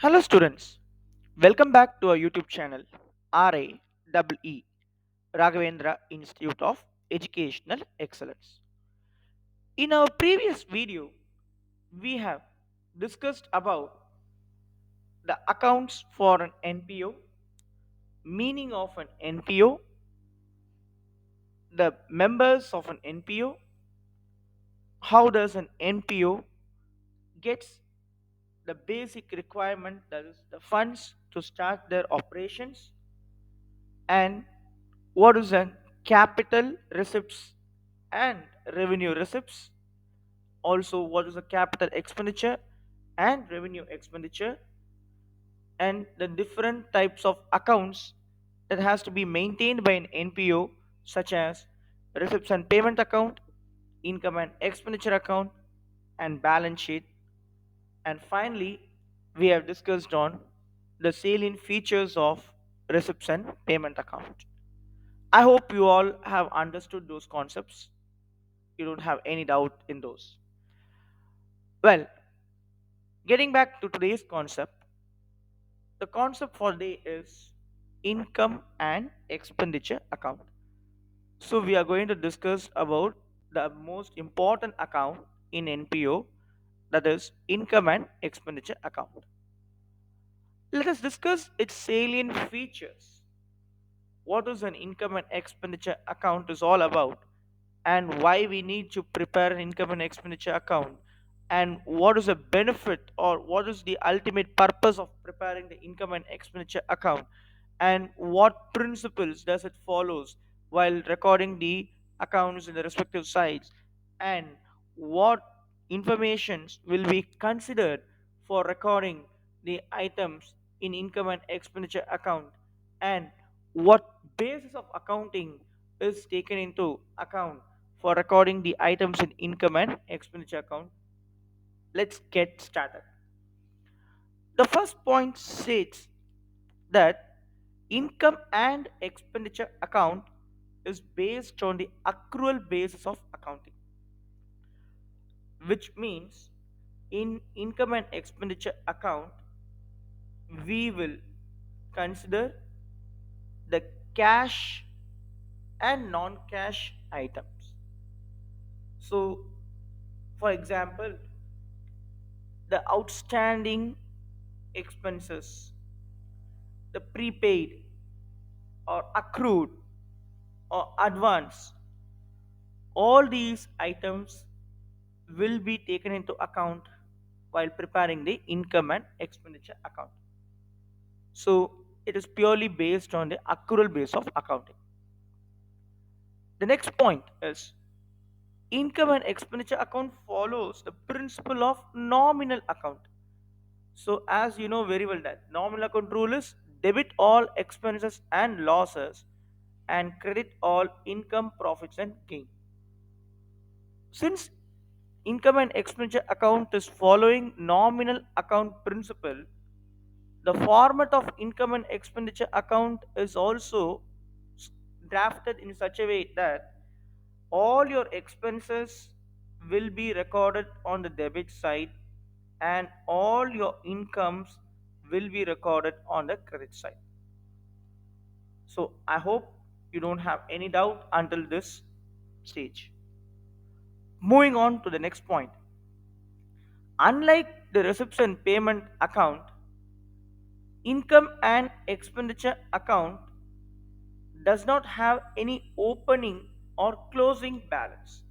Hello students, welcome back to our YouTube channel RIEE Raghavendra Institute of Educational Excellence. In our previous video, we have discussed about the accounts for an NPO, meaning of an NPO, the members of an NPO, how does an NPO gets the basic requirement, that is the funds to start their operations, and what is a capital receipts and revenue receipts, also what is a capital expenditure and revenue expenditure, and the different types of accounts that has to be maintained by an NPO, such as receipts and payment account, income and expenditure account, and balance sheet. And finally, we have discussed on the salient features of receipts and payment account. I hope you all have understood those concepts. You don't have any doubt in those. Well, getting back to today's concept, the concept for today is income and expenditure account. So we are going to discuss about the most important account in NPO, that is income and expenditure account. Let us discuss its salient features. What is an income and expenditure account is all about, and why we need to prepare an income and expenditure account, and what is the benefit or what is the ultimate purpose of preparing the income and expenditure account, and what principles does it follows while recording the accounts in the respective sites, and what informations will be considered for recording the items in income and expenditure account, and what basis of accounting is taken into account for recording the items in income and expenditure account. Let's get started. The first point states that income and expenditure account is based on the accrual basis of accounting, which means in income and expenditure account we will consider the cash and non-cash items. So for example, the outstanding expenses, the prepaid or accrued or advance, all these items will be taken into account while preparing the income and expenditure account. So it is purely based on the accrual base of accounting. The next point is income and expenditure account follows the principle of nominal account. So as you know very well that nominal account rule is debit all expenses and losses and credit all income, profits and gain. Since income and expenditure account is following nominal account principle, the format of income and expenditure account is also drafted in such a way that all your expenses will be recorded on the debit side and all your incomes will be recorded on the credit side. So I hope you don't have any doubt until this stage. Moving on to the next point. Unlike the receipts and payment account, income and expenditure account does not have any opening or closing balance,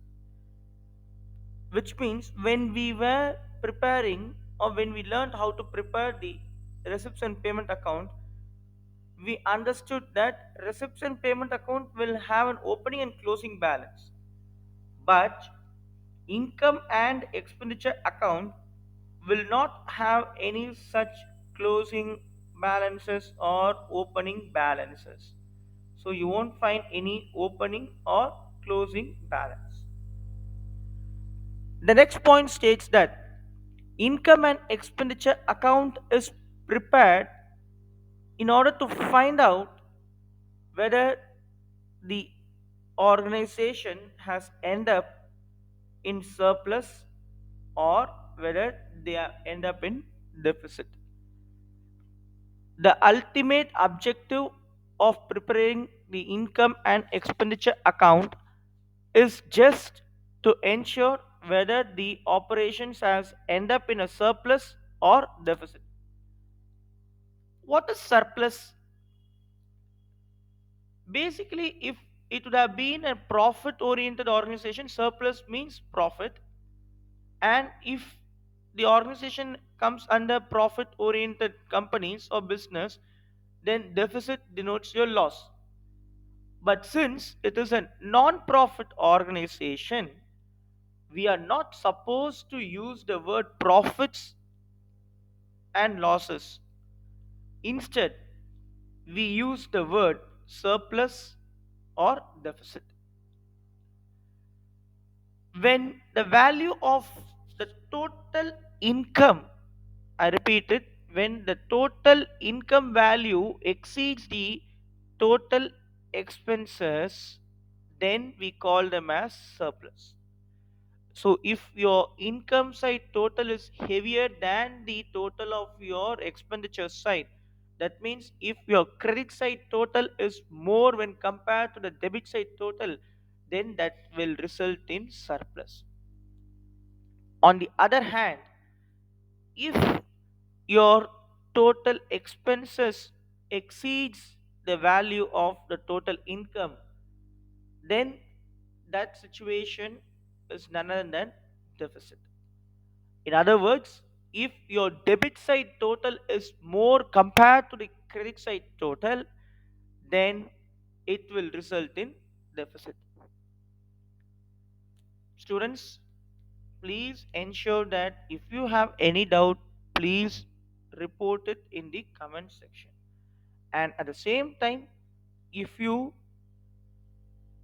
which means when we were preparing or when we learned how to prepare the receipts and payment account, we understood that receipts and payment account will have an opening and closing balance, but income and expenditure account will not have any such closing balances or opening balances. So you won't find any opening or closing balance. The next point states that income and expenditure account is prepared in order to find out whether the organization has end up in surplus or whether they end up in deficit. The ultimate objective of preparing the income and expenditure account is just to ensure whether the operations has end up in a surplus or deficit. What is surplus? Basically, if it would have been a profit oriented organization, surplus means profit. And if the organization comes under profit oriented companies or business, then deficit denotes your loss. But since it is a non profit organization, we are not supposed to use the word profits and losses. Instead, we use the word surplus or deficit. When the value of the total income, I repeat it, when the total income value exceeds the total expenses, then we call them as surplus. So if your income side total is heavier than the total of your expenditure side, that means if your credit side total is more when compared to the debit side total, then that will result in surplus. On the other hand, if your total expenses exceeds the value of the total income, then that situation is none other than deficit. In other words, if your debit side total is more compared to the credit side total, then it will result in deficit. Students, please ensure that if you have any doubt, please report it in the comment section. And at the same time, if you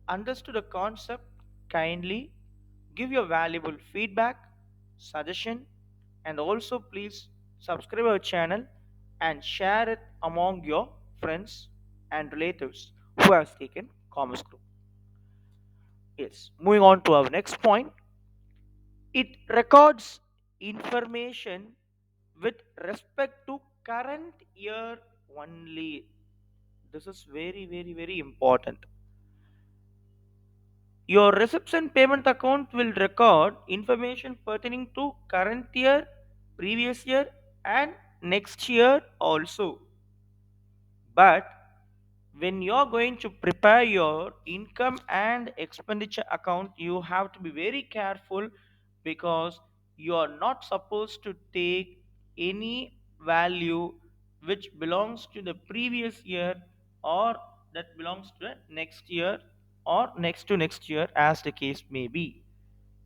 understood the concept, kindly give your valuable feedback, suggestion, and also please subscribe our channel and share it among your friends and relatives who have taken commerce group. Yes, moving on to our next point. It records information with respect to current year only. This is very, very, very important. Your receipts and payment account will record information pertaining to current year, previous year, and next year also. But when you're going to prepare your income and expenditure account, you have to be very careful because you are not supposed to take any value which belongs to the previous year or that belongs to the next year or next to next year, as the case may be.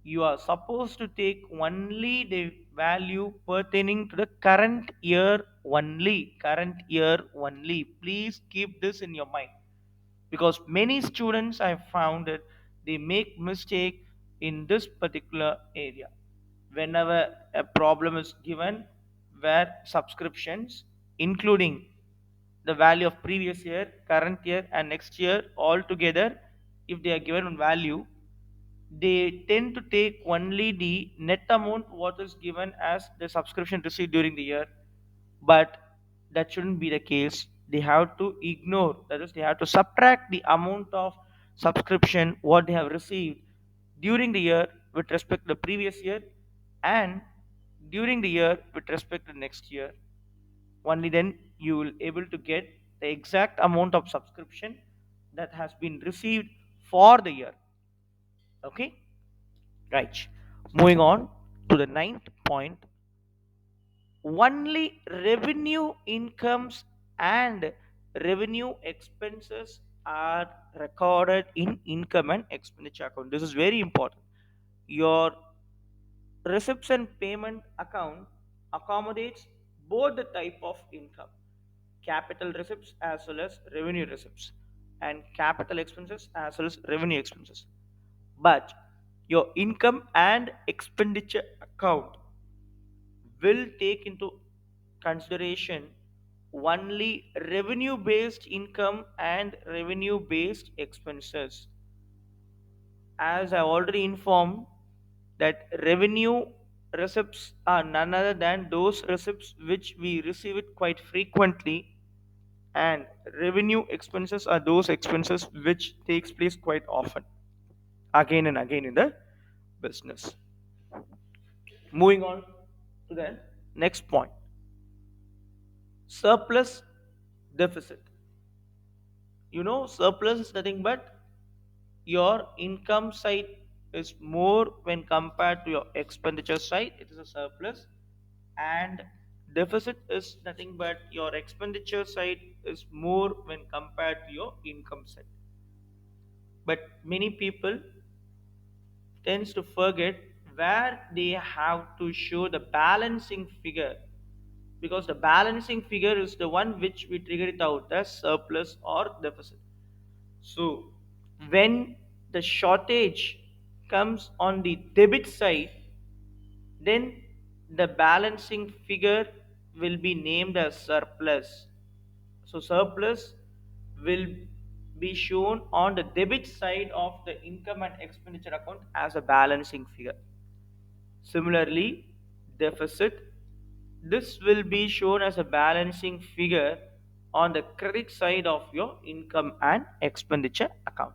You are supposed to take only the value pertaining to the current year only. Please keep this in your mind, because many students I found that they make mistake in this particular area. Whenever a problem is given where subscriptions including the value of previous year, current year, and next year all together, if they are given one value, they tend to take only the net amount what is given as the subscription received during the year. But that shouldn't be the case. They have to ignore, that is they have to subtract the amount of subscription what they have received during the year with respect to the previous year, and during the year with respect to the next year. Only then you will able to get the exact amount of subscription that has been received for the year. Okay. Right. Moving on to the ninth point. Only revenue incomes and revenue expenses are recorded in income and expenditure account. This is very important. Your receipts and payment account accommodates both the type of income, capital receipts as well as revenue receipts, and capital expenses as well as revenue expenses. But your income and expenditure account will take into consideration only revenue based income and revenue based expenses. As I already informed, that revenue receipts are none other than those receipts which we receive it quite frequently, and revenue expenses are those expenses which takes place quite often, again and again in the business. Moving on to the next point, surplus deficit. Surplus is nothing but your income side is more when compared to your expenditure side, it is a surplus. And deficit is nothing but your expenditure side is more when compared to your income side. But many people tends to forget where they have to show the balancing figure, because the balancing figure is the one which we trigger it out as surplus or deficit. So when the shortage comes on the debit side, then the balancing figure will be named as surplus. So surplus will be shown on the debit side of the income and expenditure account as a balancing figure. Similarly, deficit, this will be shown as a balancing figure on the credit side of your income and expenditure account.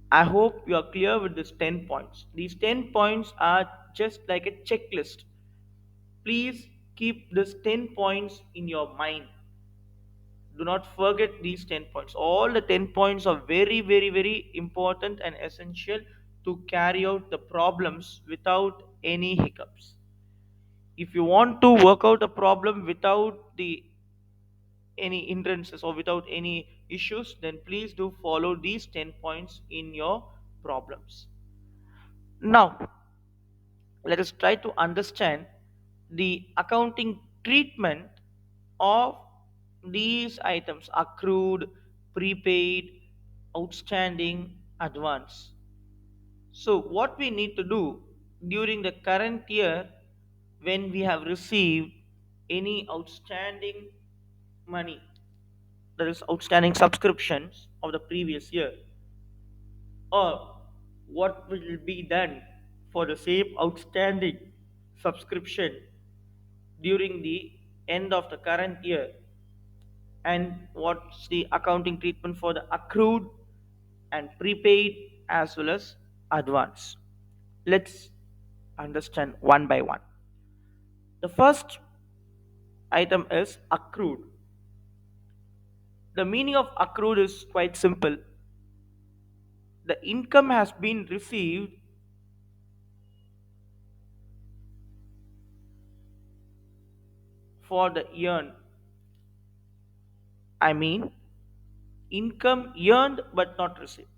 I hope you are clear with these 10 points. These 10 points are just like a checklist. Please keep these 10 points in your mind. Do not forget these 10 points. All the 10 points are very, very, very important and essential to carry out the problems without any hiccups. If you want to work out a problem without the any hindrances or without any issues, then please do follow these 10 points in your problems. Now, let us try to understand the accounting treatment of these items: accrued, prepaid, outstanding, advance. So, what we need to do during the current year, when we have received any outstanding money, that is, outstanding subscriptions of the previous year, or what will be done for the same outstanding subscription during the end of the current year, and what's the accounting treatment for the accrued and prepaid as well as advance. Let's understand one by one. The first item is accrued. The meaning of accrued is quite simple. The income has been received for the year. I mean, income earned but not received.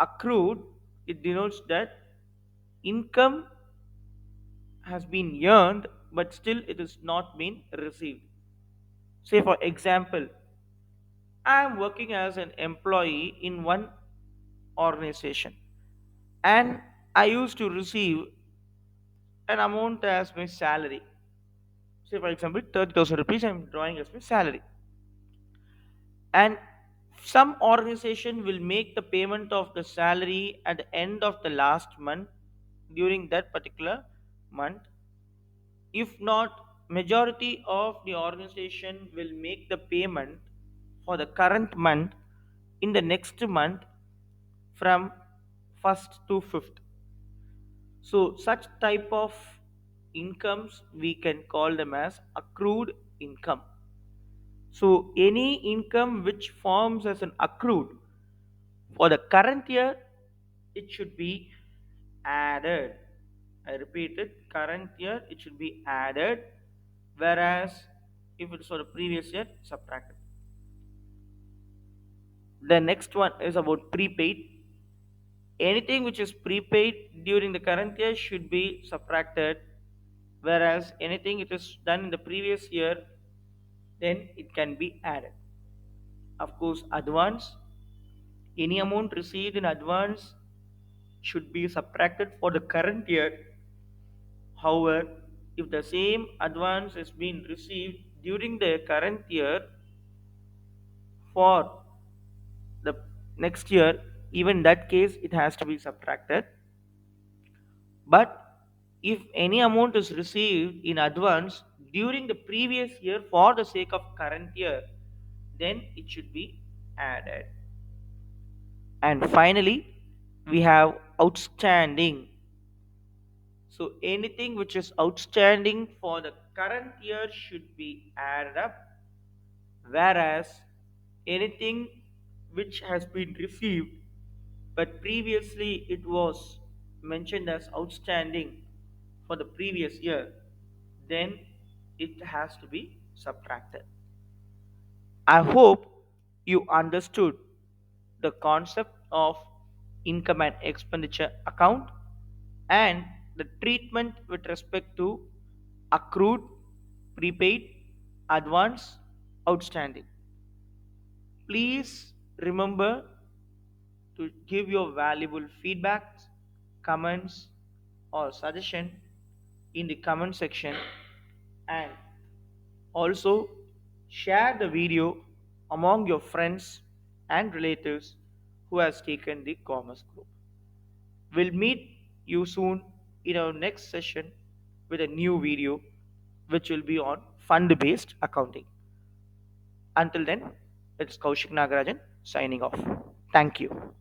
Accrued, it denotes that income has been earned but still it is not been received. Say, for example, I am working as an employee in one organization and I used to receive an amount as my salary. Say, for example, 30,000 rupees I am drawing as my salary. And some organization will make the payment of the salary at the end of the last month during that particular month. If not, majority of the organization will make the payment for the current month in the next month from 1st to 5th. So such type of incomes we can call them as accrued income. So any income which forms as an accrued for the current year, it should be added. I repeat it, current year it should be added, whereas if it's for the previous year, subtracted. The next one is about prepaid. Anything which is prepaid during the current year should be subtracted, whereas anything it is done in the previous year, then it can be added. Of course, advance, any amount received in advance should be subtracted for the current year. However, if the same advance is being received during the current year for the next year, even in that case it has to be subtracted. But if any amount is received in advance during the previous year for the sake of current year, then it should be added. And finally, we have outstanding. So anything which is outstanding for the current year should be added up, whereas anything which has been received but previously it was mentioned as outstanding for the previous year, then it has to be subtracted. I hope you understood the concept of income and expenditure account and the treatment with respect to accrued, prepaid, advance, outstanding. Please remember to give your valuable feedbacks, comments, or suggestion in the comment section, and also share the video among your friends and relatives who has taken the commerce group. We'll meet you soon in our next session with a new video which will be on fund based accounting. Until then, it's Kaushik Nagarajan signing off. Thank you.